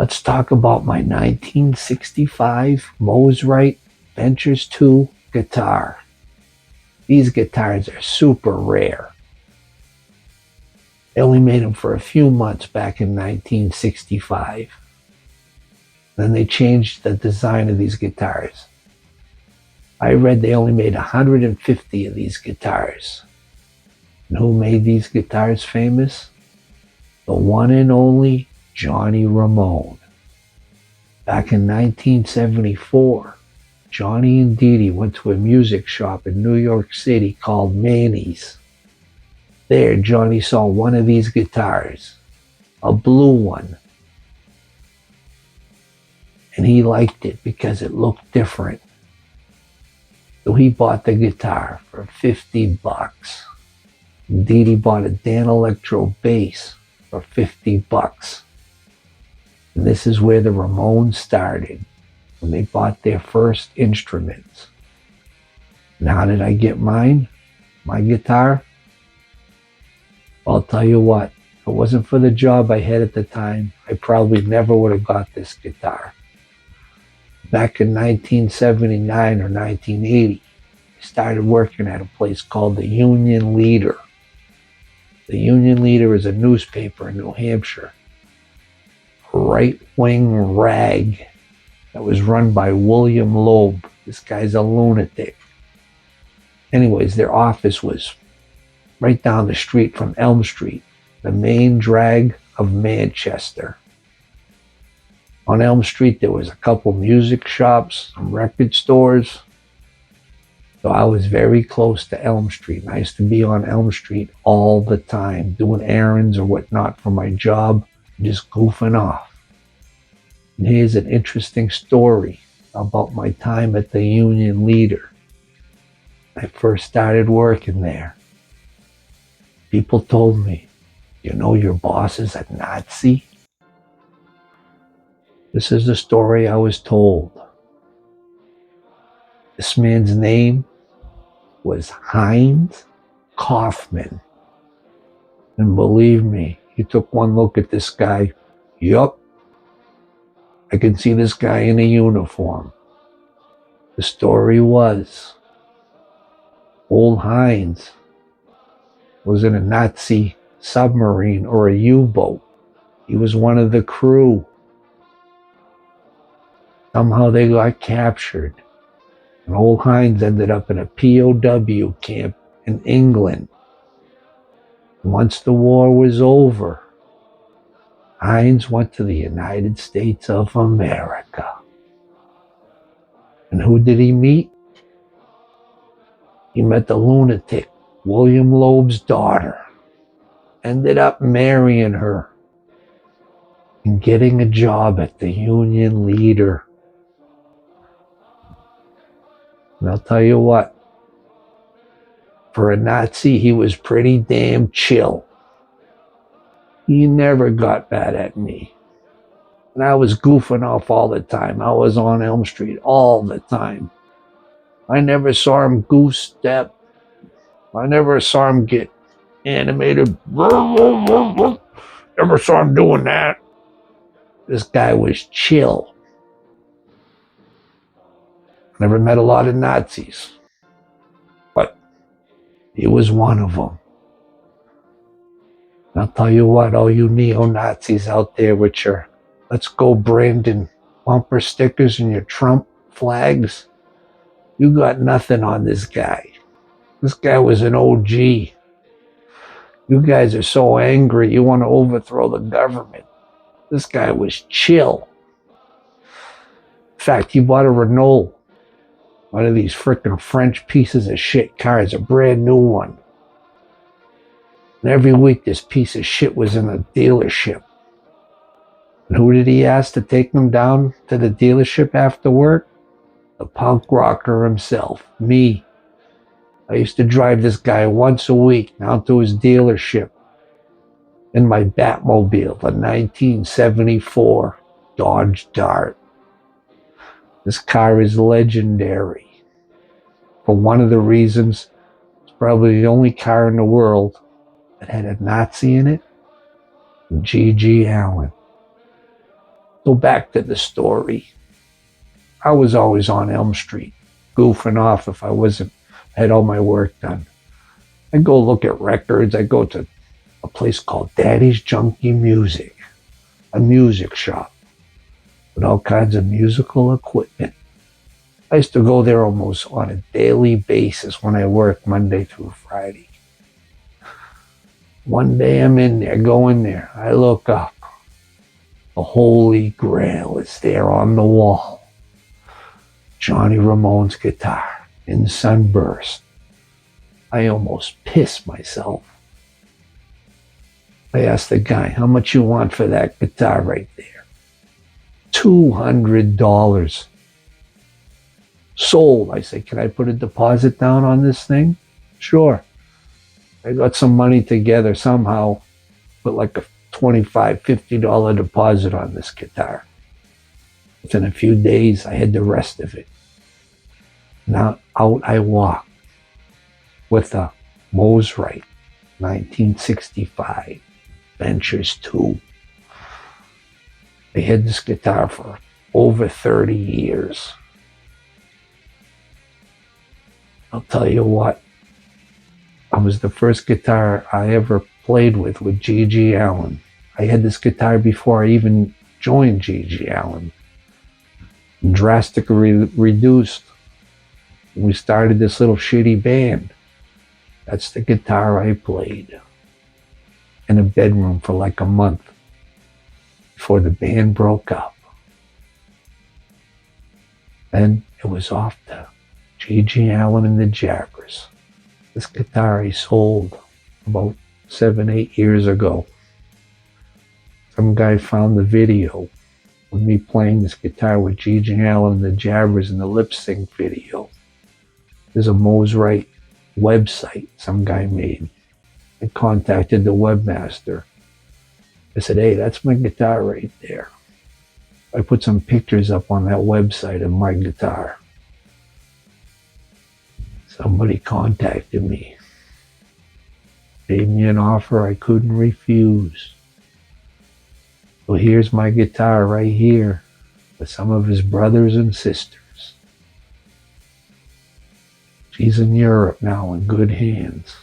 Let's talk about my 1965 Mosrite Ventures II guitar. These guitars are super rare. They only made them for a few months back in 1965. Then they changed the design of these guitars. I read they only made 150 of these guitars. And who made these guitars famous? The one and only Johnny Ramone. Back in 1974, Johnny and Dee Dee went to a music shop in New York City called Manny's. There, Johnny saw one of these guitars, a blue one, and he liked it because it looked different. So he bought the guitar for $50. Dee Dee bought a Dan Electro bass for $50. And this is where the Ramones started, when they bought their first instruments. And how did I get mine? My guitar? I'll tell you what, if it wasn't for the job I had at the time, I probably never would have got this guitar. Back in 1979 or 1980, I started working at a place called the Union Leader. The Union Leader is a newspaper in New Hampshire, a right-wing rag that was run by William Loeb. This guy's a lunatic. Anyways, their office was right down the street from Elm Street, the main drag of Manchester. On Elm Street, there was a couple music shops, some record stores. So I was very close to Elm Street. And I used to be on Elm Street all the time, doing errands or whatnot for my job, just goofing off. And here's an interesting story about my time at the Union Leader. I first started working there. People told me, you know your boss is a Nazi? This is the story I was told. This man's name was Heinz Kaufman. And believe me, he took one look at this guy. Yup, I can see this guy in a uniform. The story was, old Heinz was in a Nazi submarine or a U-boat. He was one of the crew. Somehow they got captured. And old Heinz ended up in a POW camp in England. Once the war was over, Heinz went to the United States of America. And who did he meet? He met the lunatic William Loeb's daughter. Ended up marrying her and getting a job at the Union Leader. And I'll tell you what, for a Nazi, he was pretty damn chill. He never got mad at me. And I was goofing off all the time. I was on Elm Street all the time. I never saw him goose step. I never saw him get animated. Never saw him doing that. This guy was chill. Never met a lot of Nazis, but he was one of them. And I'll tell you what, all you neo-Nazis out there with your Let's Go Brandon bumper stickers and your Trump flags, you got nothing on this guy. This guy was an OG. You guys are so angry, you want to overthrow the government. This guy was chill. In fact, he bought a Renault. One of these frickin' French pieces of shit cars, a brand new one. And every week this piece of shit was in a dealership. And who did he ask to take him down to the dealership after work? The punk rocker himself, me. I used to drive this guy once a week down to his dealership in my Batmobile, the 1974 Dodge Dart. This car is legendary. For one of the reasons, it's probably the only car in the world that had a Nazi in it, and G.G. Allen. So back to the story. I was always on Elm Street, goofing off if I had all my work done. I'd go look at records. I'd go to a place called Daddy's Junkie Music, a music shop with all kinds of musical equipment. I used to go there almost on a daily basis when I worked Monday through Friday. One day I'm in there, go in there. I look up. The Holy Grail is there on the wall. Johnny Ramone's guitar in Sunburst. I almost pissed myself. I asked the guy, how much you want for that guitar right there? $200. Sold. I said, can I put a deposit down on this thing? Sure. I got some money together somehow, put like a $25, $50 deposit on this guitar. Within a few days, I had the rest of it. Now out I walked with a Mosrite 1965 Ventures II. I had this guitar for over 30 years. I'll tell you what, it was the first guitar I ever played with G.G. Allin. I had this guitar before I even joined G.G. Allin. Drastically reduced. We started this little shitty band. That's the guitar I played in a bedroom for like a month before the band broke up. Then it was off to G.G. Allin and the Jabbers. This guitar I sold about 7-8 years ago. Some guy found the video with me playing this guitar with G.G. Allin and the Jabbers in the lip sync video. There's a Mosrite website some guy made. I contacted the webmaster. I said, hey, that's my guitar right there. I put some pictures up on that website of my guitar. Somebody contacted me. Gave me an offer I couldn't refuse. So here's my guitar right here with some of his brothers and sisters. She's in Europe now in good hands.